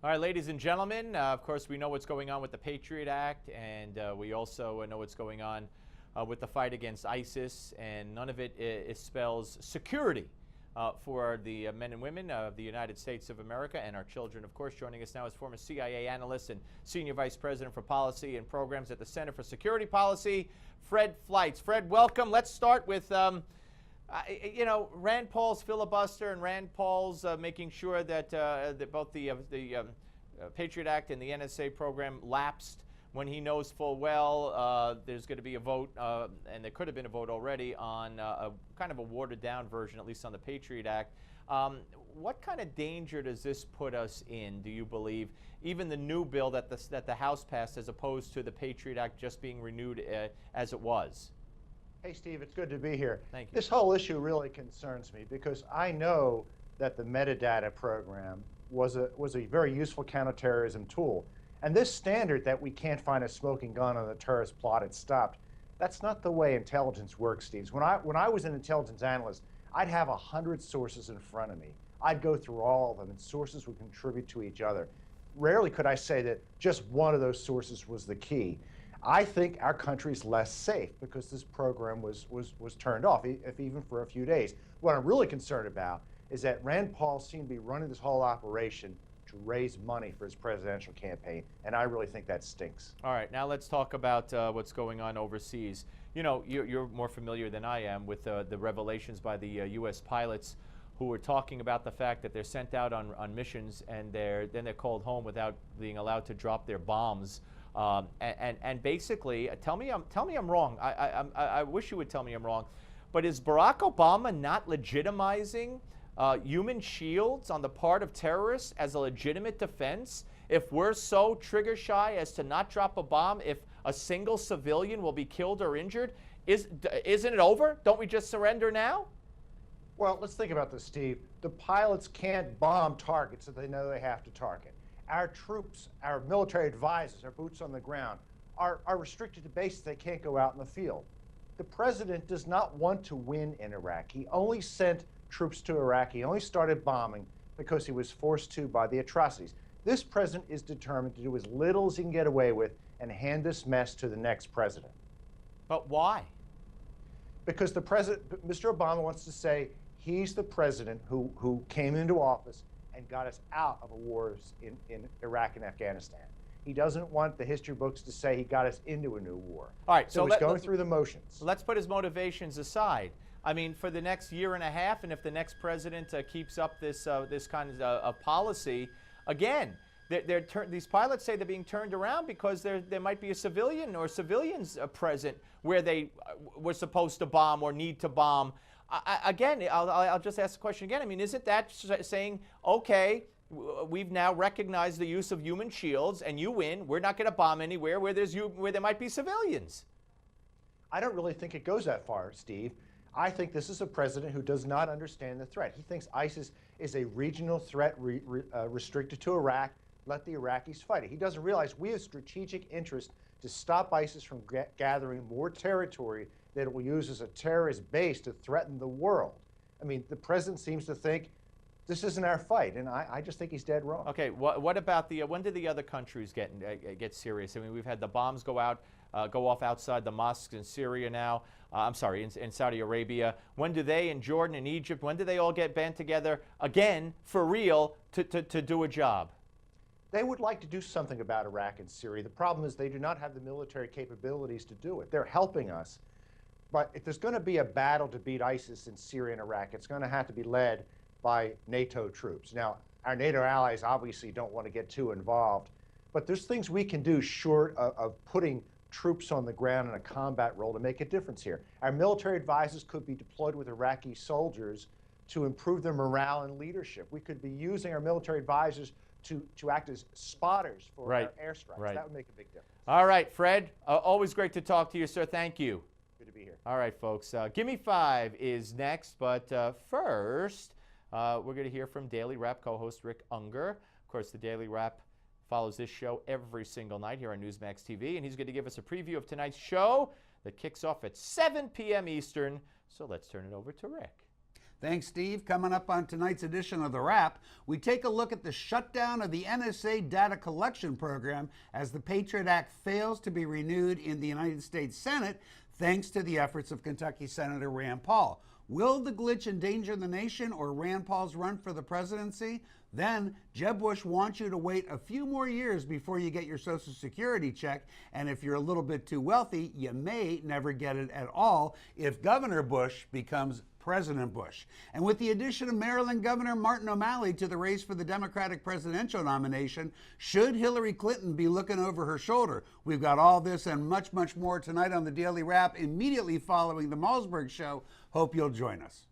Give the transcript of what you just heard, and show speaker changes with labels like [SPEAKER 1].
[SPEAKER 1] All right, ladies and gentlemen, of course, we know what's going on with the Patriot Act, and we also know what's going on with the fight against ISIS, and none of it spells security for the men and women of the United States of America and our children. Of course, joining us now is former CIA analyst and Senior Vice President for Policy and Programs at the Center for Security Policy, Fred Fleitz. Fred, welcome. Let's start with Rand Paul's filibuster and Rand Paul's making sure that, both the Patriot Act and the NSA program lapsed when he knows full well there's going to be a vote, and there could have been a vote already on a kind of a watered-down version, at least on the Patriot Act. What kind of danger does this put us in, do you believe, even the new bill that the House passed as opposed to the Patriot Act just being renewed as it was?
[SPEAKER 2] Hey, Steve, it's good to be here.
[SPEAKER 1] Thank you.
[SPEAKER 2] This whole issue really concerns me because I know that the metadata program was a very useful counterterrorism tool. And this standard that we can't find a smoking gun on the terrorist plot, it's stopped, that's not the way intelligence works, Steve. When I was an intelligence analyst, I'd have 100 sources in front of me. I'd go through all of them, and sources would contribute to each other. Rarely could I say that just one of those sources was the key. I think our country's less safe because this program was turned off, if even for a few days. What I'm really concerned about is that Rand Paul seemed to be running this whole operation to raise money for his presidential campaign, and I really think that stinks.
[SPEAKER 1] All right, now let's talk about what's going on overseas. You know, you're more familiar than I am with the revelations by the U.S. pilots who were talking about the fact that they're sent out on missions and then they're called home without being allowed to drop their bombs. And basically, tell me I'm wrong. I wish you would tell me I'm wrong. But is Barack Obama not legitimizing human shields on the part of terrorists as a legitimate defense? If we're so trigger shy as to not drop a bomb if a single civilian will be killed or injured, isn't it over? Don't we just surrender now?
[SPEAKER 2] Well, let's think about this, Steve. The pilots can't bomb targets that they know they have to target. Our troops, our military advisors, our boots on the ground, are restricted to bases. They can't go out in the field. The president does not want to win in Iraq. He only sent troops to Iraq. He only started bombing because he was forced to by the atrocities. This president is determined to do as little as he can get away with and hand this mess to the next president.
[SPEAKER 1] But why?
[SPEAKER 2] Because the president, Mr. Obama, wants to say he's the president who came into office and got us out of the wars in Iraq and Afghanistan. He doesn't want the history books to say he got us into a new war.
[SPEAKER 1] All right,
[SPEAKER 2] so he's going through the motions.
[SPEAKER 1] Let's put his motivations aside. I mean, for the next year and a half, and if the next president keeps up this kind of policy, again, these pilots say they're being turned around because there might be a civilian or civilians present where they were supposed to bomb or need to bomb. Again, I'll just ask the question again. I mean, isn't that saying, okay, we've now recognized the use of human shields, and you win. We're not going to bomb anywhere where there might be civilians.
[SPEAKER 2] I don't really think it goes that far, Steve. I think this is a president who does not understand the threat. He thinks ISIS is a regional threat restricted to Iraq. Let the Iraqis fight it. He doesn't realize we have strategic interest to stop ISIS from gathering more territory that it will use as a terrorist base to threaten the world. I mean, the president seems to think this isn't our fight, and I just think he's dead wrong.
[SPEAKER 1] Okay, what about when did the other countries get serious? I mean, we've had the bombs go off outside the mosques in Syria now. I'm sorry, in Saudi Arabia. When do they, in Jordan and Egypt, when do they all get band together again for real to do a job?
[SPEAKER 2] They would like to do something about Iraq and Syria. The problem is they do not have the military capabilities to do it. They're helping us. But if there's going to be a battle to beat ISIS in Syria and Iraq, it's going to have to be led by NATO troops. Now, our NATO allies obviously don't want to get too involved, but there's things we can do short of putting troops on the ground in a combat role to make a difference here. Our military advisors could be deployed with Iraqi soldiers to improve their morale and leadership. We could be using our military advisors to act as spotters for our airstrikes.
[SPEAKER 1] Right.
[SPEAKER 2] That would make a big difference.
[SPEAKER 1] All right, Fred, always great to talk to you, sir. Thank you.
[SPEAKER 2] Good to be here.
[SPEAKER 1] All right, folks. Gimme 5 is next, but first, we're going to hear from Daily Wrap co-host Rick Unger. Of course, the Daily Wrap follows this show every single night here on Newsmax TV, and he's going to give us a preview of tonight's show that kicks off at 7 p.m. Eastern. So let's turn it over to Rick.
[SPEAKER 3] Thanks, Steve. Coming up on tonight's edition of The Wrap, we take a look at the shutdown of the NSA data collection program as the Patriot Act fails to be renewed in the United States Senate thanks to the efforts of Kentucky Senator Rand Paul. Will the glitch endanger the nation or Rand Paul's run for the presidency? Then, Jeb Bush wants you to wait a few more years before you get your Social Security check, and if you're a little bit too wealthy, you may never get it at all if Governor Bush becomes President Bush. And with the addition of Maryland Governor Martin O'Malley to the race for the Democratic presidential nomination, should Hillary Clinton be looking over her shoulder? We've got all this and much, much more tonight on the Daily Wrap, immediately following the Malzberg Show. Hope you'll join us.